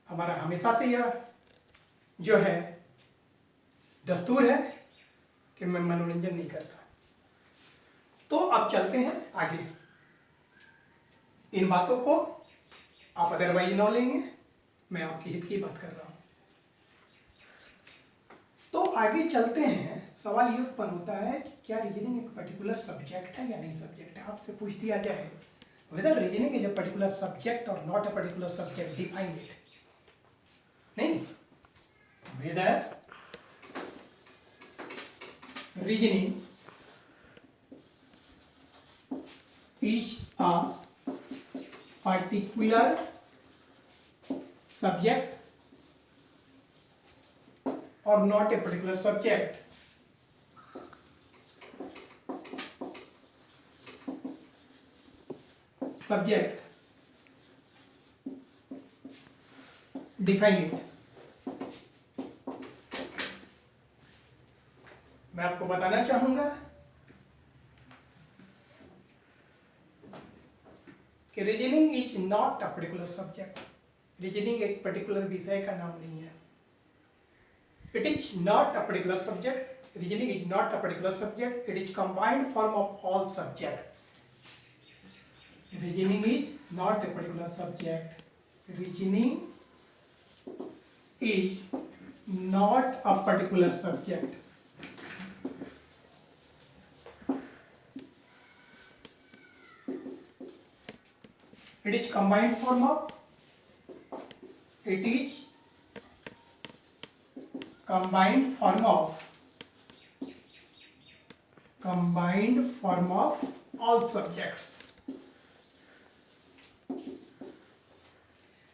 हमारा हमेशा से यह जो है दस्तूर है कि मैं मनोरंजन नहीं करता। तो अब चलते हैं आगे। इन बातों को आप अदरवाइज न लेंगे, मैं आपके हित की बात कर रहा हूं। तो आगे चलते हैं। सवाल ये उत्पन्न होता है कि क्या रीजनिंग एक पर्टिकुलर सब्जेक्ट है या नहीं सब्जेक्ट है। आपसे पूछ दिया जाए whether reasoning is a particular subject और not a particular subject, define it. नहीं, whether reasoning is a particular subject or not a particular subject. Subject, define it. मैं आपको बताना चाहूंगा कि reasoning is not a particular subject. Reasoning एक particular विषय का नाम नहीं है। It is not a particular subject. Reasoning is not a particular subject. It is combined form of all subjects. Reasoning is not a particular subject. Reasoning is not a particular subject. It is combined form of. It is combined form of all subjects.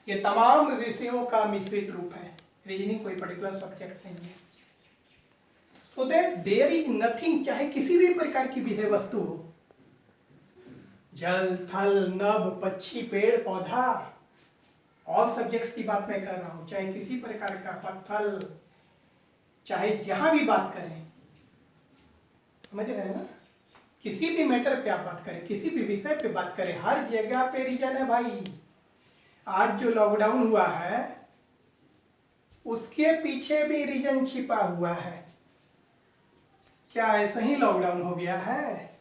ये तमाम विषयों का मिश्रित रूप है। Reasoning कोई particular subject नहीं है। So that there is nothing, चाहे किसी भी प्रकार की विषय वस्तु हो, जल थल नभ पक्षी पेड़ पौधा, ऑल सब्जेक्ट्स की बात मैं कर रहा हूं। चाहे किसी प्रकार का पत्थल, चाहे जहां भी बात करें, समझ रहे हैं ना, किसी भी मैटर पे आप बात करें, किसी भी विषय पे बात करें, हर जगह पे रीजन है भाई। आज जो लॉकडाउन हुआ है उसके पीछे भी रीजन छिपा हुआ है। क्या ऐसा ही लॉकडाउन हो गया है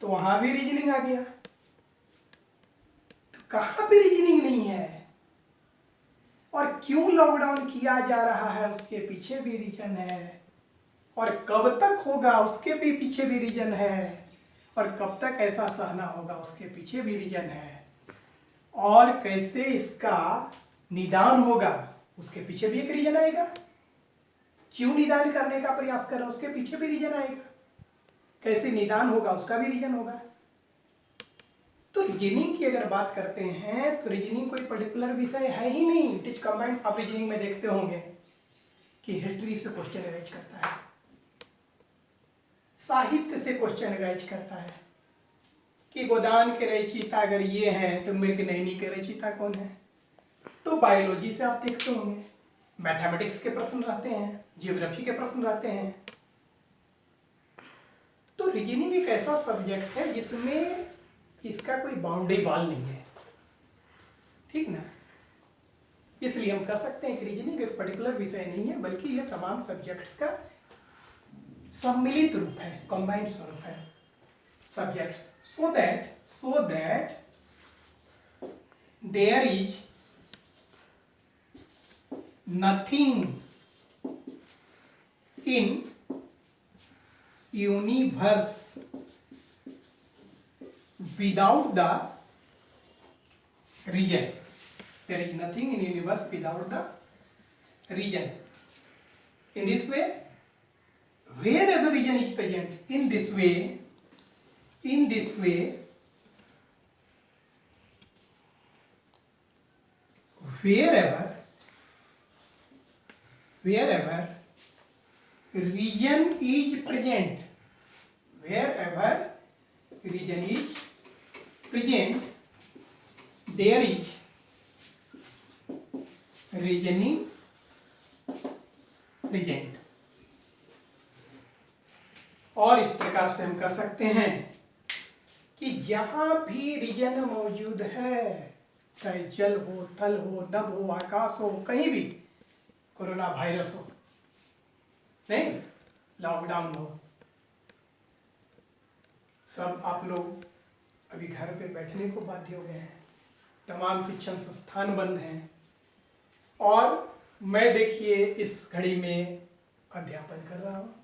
तो वहां भी रीजनिंग आ गया? तो कहां पे रीजनिंग नहीं है? और क्यों लॉकडाउन किया जा रहा है उसके पीछे भी रीजन है। और कब तक होगा उसके भी पीछे भी रीजन है। और कब तक ऐसा सहना होगा उसके पीछे भी रीजन है। और कैसे इसका निदान होगा उसके पीछे भी एक रीजन आएगा। क्यों निदान करने का प्रयास कर रहा है उसके पीछे भी रीजन आएगा। कैसे निदान होगा उसका भी रीजन होगा। तो रीजनिंग की अगर बात करते हैं तो रीजनिंग कोई पर्टिकुलर विषय है ही नहीं। It is combined. आप रीजनिंग में देखते होंगे कि हिस्ट्री से क्वेश्चन अरेंज करता है, साहित्य से क्वेश्चन अरेंज करता है कि गोदान के रचयिता अगर ये हैं तो मृगनयनी के रचयिता कौन है। तो बायोलॉजी से आप देखते होंगे, मैथमेटिक्स के प्रश्न रहते हैं, जियोग्राफी के प्रश्न रहते हैं। तो रीजनिंग एक ऐसा सब्जेक्ट है जिसमें इसका कोई बाउंड्री वॉल नहीं है, ठीक ना। इसलिए हम कह सकते हैं कि रीजनिंग एक पर्टिकुलर विषय नहीं है, बल्कि यह तमाम सब्जेक्ट्स का सम्मिलित रूप है, कंबाइंड स्वरूप है subjects. so that there is nothing in universe without the region. There is nothing in universe without the region. In this way, wherever region is present, in this way wherever region is present, wherever region is present, there is reasoning present. और इस प्रकार से हम कह सकते हैं कि जहां भी रीजन मौजूद है चाहे जल हो, थल हो, नभ हो, आकाश हो, कहीं भी कोरोना वायरस हो, नहीं लॉकडाउन हो, सब आप लोग अभी घर पे बैठने को बाध्य हो गए हैं। तमाम शिक्षण संस्थान बंद हैं और मैं देखिए इस घड़ी में अध्यापन कर रहा हूँ।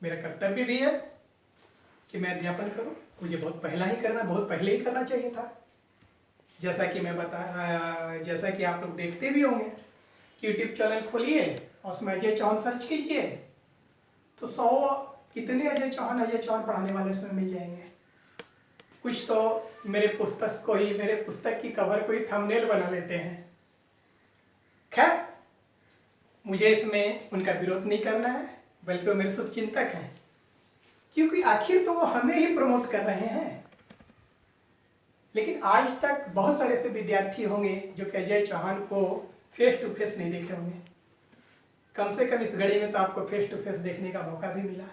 मेरा कर्तव्य भी है कि मैं अध्यापन करूँ। मुझे बहुत पहले ही करना चाहिए था। जैसा कि आप लोग देखते भी होंगे कि यूट्यूब चैनल खोलिए और उसमें अजय चौहान सर्च कीजिए तो 100 कितने अजय चौहान पढ़ाने वाले उसमें मिल जाएंगे। कुछ तो मेरे पुस्तक की कवर को ही थंबनेल बना लेते हैं। खैर, मुझे इसमें उनका विरोध नहीं करना है, बल्कि वो मेरे शुभचिंतक हैं, क्योंकि आखिर तो वो हमें ही प्रमोट कर रहे हैं। लेकिन आज तक बहुत सारे ऐसे विद्यार्थी होंगे जो कि अजय चौहान को फेस टू फेस नहीं देखे होंगे। कम से कम इस घड़ी में तो आपको फेस टू फेस देखने का मौका भी मिला।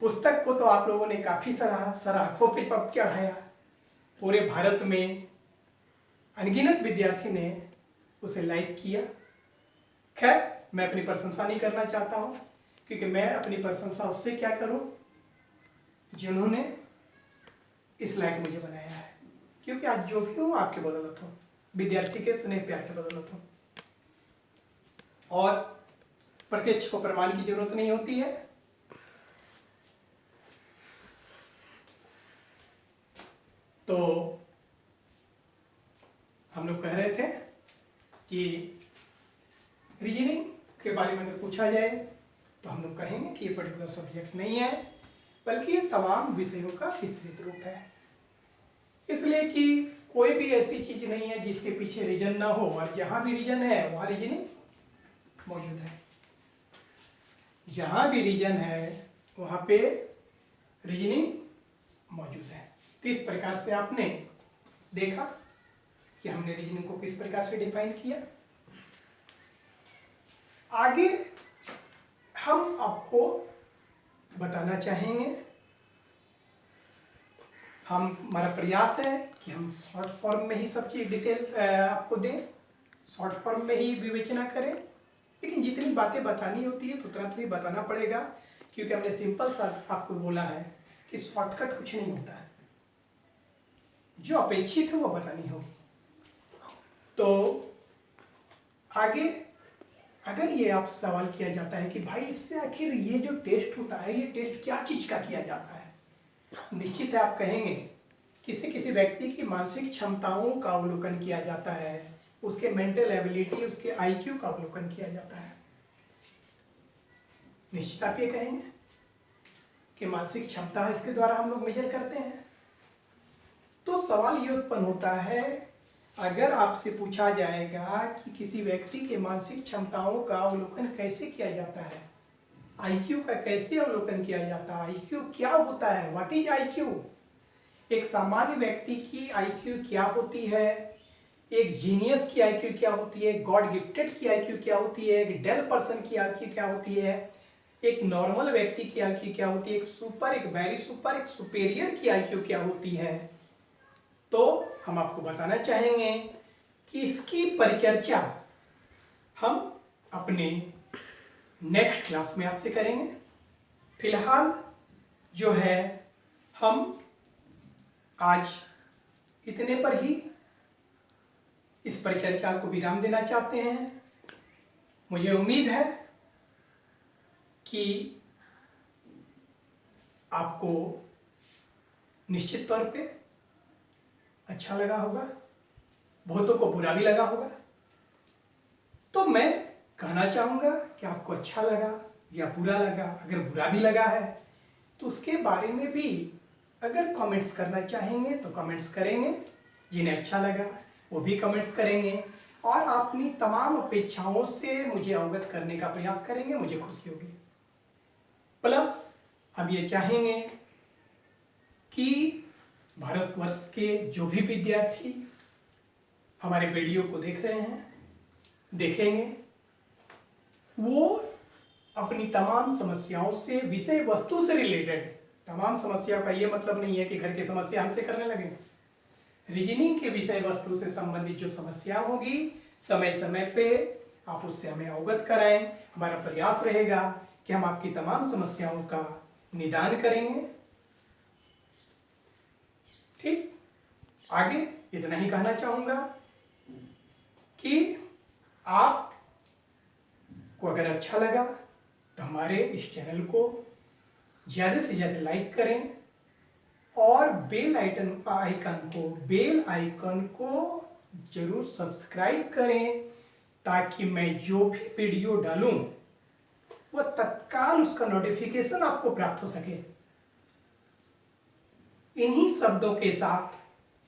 पुस्तक को तो आप लोगों ने काफ़ी सराखों पे पग चढ़ाया। पूरे भारत में अनगिनत विद्यार्थी ने उसे लाइक किया। खैर, मैं अपनी प्रशंसा नहीं करना चाहता हूँ, क्योंकि मैं अपनी प्रशंसा उससे क्या करूँ जिन्होंने इस लायक मुझे बनाया है। क्योंकि आज जो भी हूँ आपके बदौलत हूँ, विद्यार्थी के स्नेह प्यार के बदौलत हूँ। और प्रत्यक्ष को प्रमाण की जरूरत नहीं होती है। तो हम लोग कह रहे थे कि रीजनिंग के बारे में अगर पूछा जाए तो हम लोग कहेंगे कि ये पर्टिकुलर सब्जेक्ट नहीं है, बल्कि ये तमाम विषयों का विस्तृत रूप है। इसलिए कि कोई भी ऐसी चीज नहीं है जिसके पीछे रीजन ना हो, और जहां भी रीजन है वहां रीजनिंग मौजूद है। जहां भी रीजन है वहां पे रीजनिंग मौजूद है। तो इस प्रकार से आपने देखा कि हमने रीजनिंग को किस प्रकार से डिफाइन किया। आगे हम आपको बताना चाहेंगे, हमारा प्रयास है कि हम शॉर्ट फॉर्म में ही सब चीज़ डिटेल आपको दें, शॉर्ट फॉर्म में ही विवेचना करें। लेकिन जितनी बातें बतानी होती है तो तुरंत ही बताना पड़ेगा, क्योंकि हमने सिंपल सा आपको बोला है कि शॉर्टकट कुछ नहीं होता है। जो अपेक्षित है वो बतानी होगी। तो आगे अगर ये आपसे सवाल किया जाता है कि भाई इससे आखिर ये जो टेस्ट होता है, ये टेस्ट क्या चीज़ का किया जाता है, निश्चित है आप कहेंगे किसी व्यक्ति की मानसिक क्षमताओं का अवलोकन किया जाता है, उसके मेंटल एबिलिटी, उसके आईक्यू का अवलोकन किया जाता है। निश्चित आप ये कहेंगे कि मानसिक क्षमता इसके द्वारा हम लोग मेजर करते हैं। तो सवाल ये उत्पन्न होता है, अगर आपसे पूछा जाएगा कि किसी व्यक्ति के मानसिक क्षमताओं का अवलोकन कैसे किया जाता है, आईक्यू का कैसे अवलोकन किया जाता है, आईक्यू क्या होता है, व्हाट इज आईक्यू, एक सामान्य व्यक्ति की आईक्यू क्या होती है, एक जीनियस की आईक्यू क्या होती है, गॉड गिफ्टेड की आईक्यू क्या होती है, एक डेल पर्सन की आईक्यू क्या होती है, एक नॉर्मल व्यक्ति की आईक्यू क्या होती है, एक सुपर, एक वेरी सुपर, एक सुपेरियर की आईक्यू क्या होती है। तो हम आपको बताना चाहेंगे कि इसकी परिचर्चा हम अपने नेक्स्ट क्लास में आपसे करेंगे। फिलहाल जो है हम आज इतने पर ही इस परिचर्चा को विराम देना चाहते हैं। मुझे उम्मीद है कि आपको निश्चित तौर पे अच्छा लगा होगा, बहुतों को बुरा भी लगा होगा। तो मैं कहना चाहूँगा कि आपको अच्छा लगा या बुरा लगा, अगर बुरा भी लगा है तो उसके बारे में भी अगर कमेंट्स करना चाहेंगे तो कमेंट्स करेंगे, जिन्हें अच्छा लगा वो भी कमेंट्स करेंगे, और अपनी तमाम अपेक्षाओं से मुझे अवगत करने का प्रयास करेंगे, मुझे खुशी होगी। प्लस हम ये चाहेंगे कि भारतवर्ष के जो भी विद्यार्थी हमारे वीडियो को देख रहे हैं, देखेंगे, वो अपनी तमाम समस्याओं से, विषय वस्तु से रिलेटेड तमाम समस्याओं का ये मतलब नहीं है कि घर की समस्या हमसे करने लगे। रीजनिंग के विषय वस्तु से संबंधित जो समस्या होगी समय समय पे आप उससे हमें अवगत कराएं। हमारा प्रयास रहेगा कि हम आपकी तमाम समस्याओं का निदान करेंगे। ठीक, आगे इतना ही कहना चाहूँगा कि आपको अगर अच्छा लगा तो हमारे इस चैनल को ज़्यादा से ज़्यादा लाइक करें और बेल आइकन को जरूर सब्सक्राइब करें, ताकि मैं जो भी वीडियो डालूं वह तत्काल उसका नोटिफिकेशन आपको प्राप्त हो सके। इन्हीं शब्दों के साथ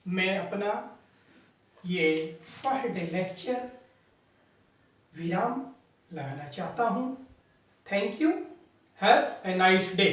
मैं अपना ये फर्स्ट डे लेक्चर विराम लगाना चाहता हूं। Thank you, have a nice day.